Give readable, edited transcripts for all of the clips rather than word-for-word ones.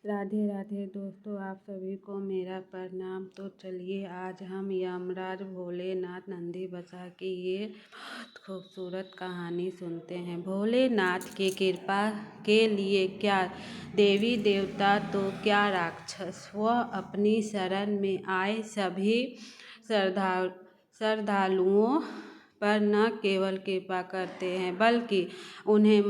राधे राधे दोस्तों, आप सभी को मेरा प्रणाम। तो चलिए आज हम यमराज भोलेनाथ नंदी बसा की ये बहुत खूबसूरत कहानी सुनते हैं। भोलेनाथ की कृपा के लिए क्या देवी देवता तो क्या राक्षस, वह अपनी शरण में आए सभी श्रद्धा श्रद्धालुओं पर न केवल कृपा करते हैं बल्कि उन्हें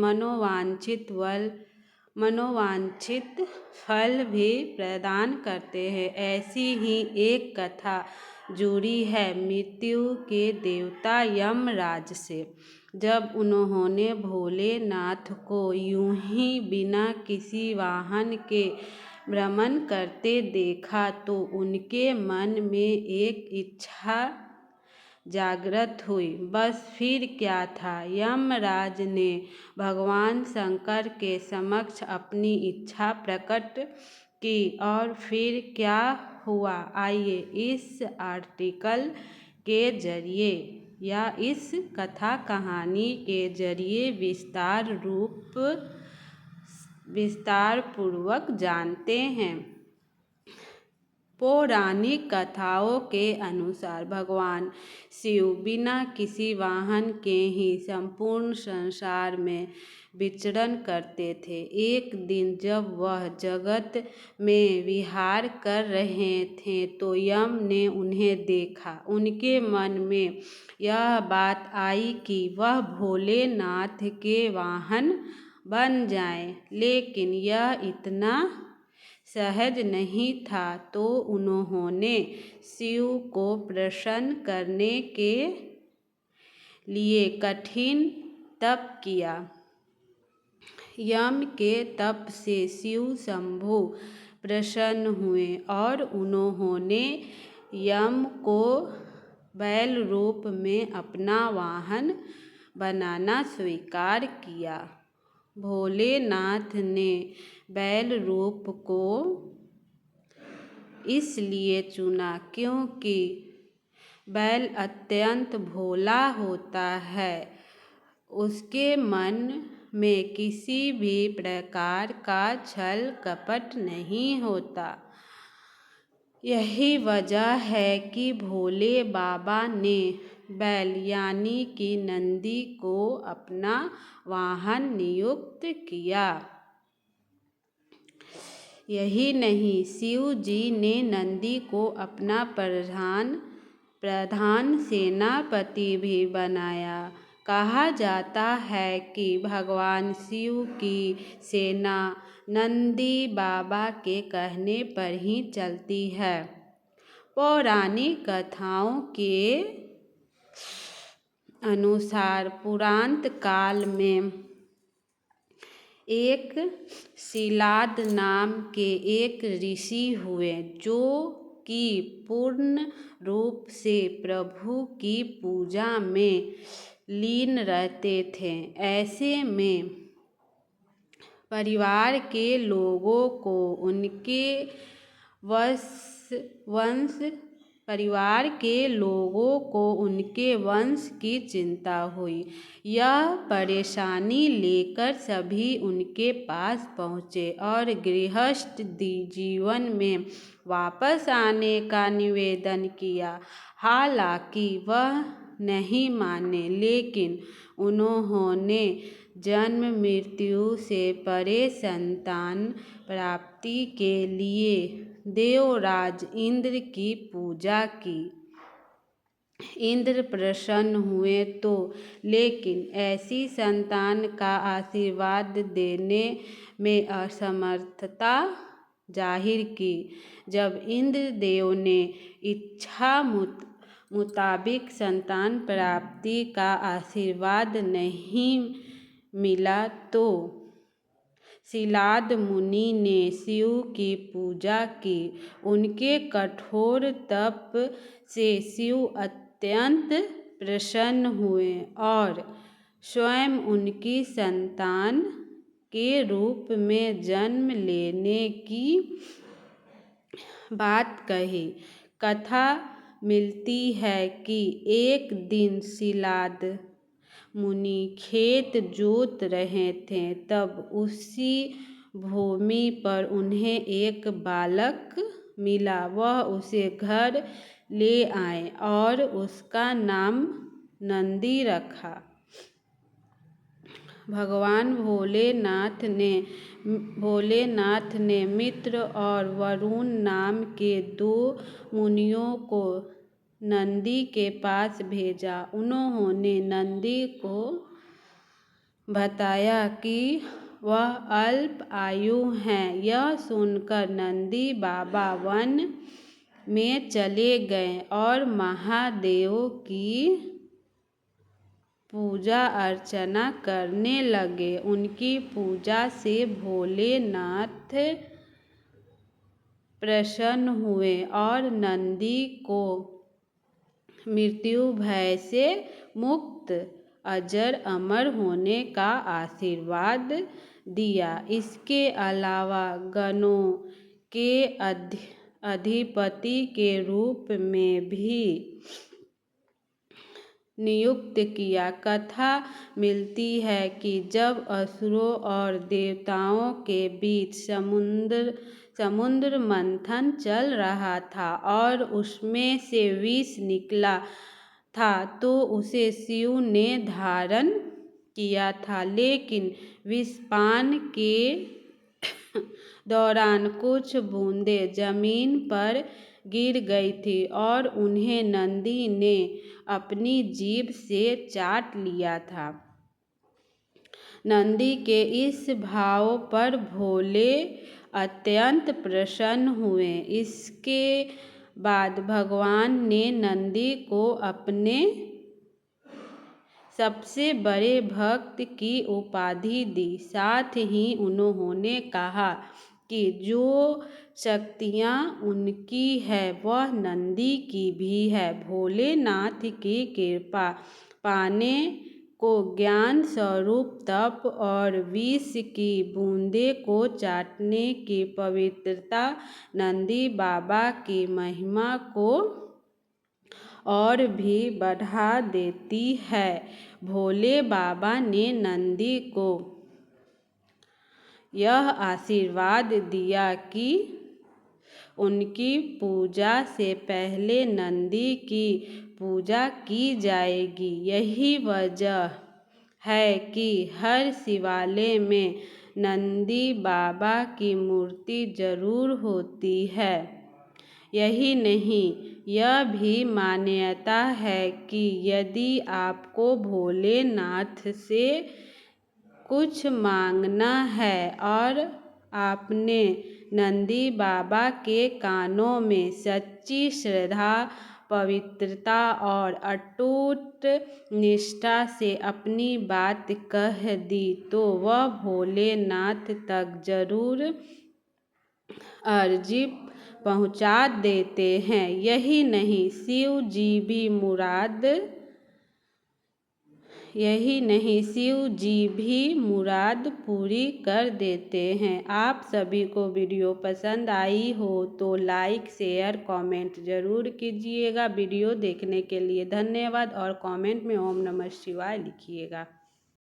मनोवांछित फल भी प्रदान करते हैं। ऐसी ही एक कथा जुड़ी है मृत्यु के देवता यमराज से। जब उन्होंने भोलेनाथ को यूं ही बिना किसी वाहन के भ्रमण करते देखा तो उनके मन में एक इच्छा जागृत हुई। बस फिर क्या था, यमराज ने भगवान शंकर के समक्ष अपनी इच्छा प्रकट की और फिर क्या हुआ, आइए इस आर्टिकल के जरिए या इस कथा कहानी के जरिए विस्तार पूर्वक जानते हैं। पौराणिक कथाओं के अनुसार भगवान शिव बिना किसी वाहन के ही संपूर्ण संसार में विचरण करते थे। एक दिन जब वह जगत में विहार कर रहे थे तो यम ने उन्हें देखा। उनके मन में यह बात आई कि वह भोलेनाथ के वाहन बन जाएं, लेकिन यह इतना सहज नहीं था, तो उन्होंने शिव को प्रसन्न करने के लिए कठिन तप किया। यम के तप से शिव शंभु प्रसन्न हुए और उन्होंने यम को बैल रूप में अपना वाहन बनाना स्वीकार किया। भोलेनाथ ने बैल रूप को इसलिए चुना क्योंकि बैल अत्यंत भोला होता है, उसके मन में किसी भी प्रकार का छल कपट नहीं होता। यही वजह है कि भोले बाबा ने बैल यानी कि नंदी को अपना वाहन नियुक्त किया। यही नहीं, शिव जी ने नंदी को अपना प्रधान सेनापति भी बनाया। कहा जाता है कि भगवान शिव की सेना नंदी बाबा के कहने पर ही चलती है। पौराणिक कथाओं के अनुसार पुरांत काल में एक शिलाद नाम के एक ऋषि हुए जो कि पूर्ण रूप से प्रभु की पूजा में लीन रहते थे। ऐसे में परिवार के लोगों को उनके वंश की चिंता हुई। यह परेशानी लेकर सभी उनके पास पहुँचे और गृहस्थ जीवन में वापस आने का निवेदन किया। हालांकि वह नहीं माने, लेकिन उन्होंने जन्म मृत्यु से परे संतान प्राप्ति के लिए देवराज इंद्र की पूजा की। इंद्र प्रसन्न हुए तो, लेकिन ऐसी संतान का आशीर्वाद देने में असमर्थता जाहिर की। जब इंद्र देव ने इच्छा मुताबिक संतान प्राप्ति का आशीर्वाद नहीं मिला तो शिलाद मुनि ने शिव की पूजा की। उनके कठोर तप से शिव अत्यंत प्रसन्न हुए और स्वयं उनकी संतान के रूप में जन्म लेने की बात कही। कथा मिलती है कि एक दिन शिलाद मुनि खेत जोत रहे थे, तब उसी भूमि पर उन्हें एक बालक मिला। वह उसे घर ले आए और उसका नाम नंदी रखा। भगवान भोलेनाथ ने मित्र और वरुण नाम के 2 मुनियों को नंदी के पास भेजा। उन्होंने नंदी को बताया कि वह अल्प आयु हैं। यह सुनकर नंदी बाबा वन में चले गए और महादेव की पूजा अर्चना करने लगे। उनकी पूजा से भोलेनाथ प्रसन्न हुए और नंदी को मृत्यु भय से मुक्त अजर अमर होने का आशीर्वाद दिया। इसके अलावा गणों के अधिपति के रूप में भी नियुक्त किया। कथा मिलती है कि जब असुरों और देवताओं के बीच समुद्र मंथन चल रहा था और उसमें से विष निकला था तो उसे शिव ने धारण किया था, लेकिन विषपान के दौरान कुछ बूंदें जमीन पर गिर गई थी और उन्हें नंदी ने अपनी जीभ से चाट लिया था। नंदी के इस भाव पर भोले अत्यंत प्रसन्न हुए। इसके बाद भगवान ने नंदी को अपने सबसे बड़े भक्त की उपाधि दी। साथ ही उन्होंने कहा कि जो शक्तियाँ उनकी है वह नंदी की भी है। भोलेनाथ की कृपा पाने को ज्ञान स्वरूप तप और विष की बूंदे को चाटने की पवित्रता नंदी बाबा की महिमा को और भी बढ़ा देती है। भोले बाबा ने नंदी को यह आशीर्वाद दिया कि उनकी पूजा से पहले नंदी की पूजा की जाएगी। यही वजह है कि हर शिवालय में नंदी बाबा की मूर्ति जरूर होती है। यही नहीं, यह भी मान्यता है कि यदि आपको भोलेनाथ से कुछ मांगना है और आपने नंदी बाबा के कानों में सच्ची श्रद्धा, पवित्रता और अटूट निष्ठा से अपनी बात कह दी तो वह भोलेनाथ तक जरूर अर्जी पहुंचा देते हैं। यही नहीं, शिव जी भी मुराद पूरी कर देते हैं। आप सभी को वीडियो पसंद आई हो तो लाइक, शेयर, कमेंट जरूर कीजिएगा। वीडियो देखने के लिए धन्यवाद और कमेंट में ओम नमः शिवाय लिखिएगा।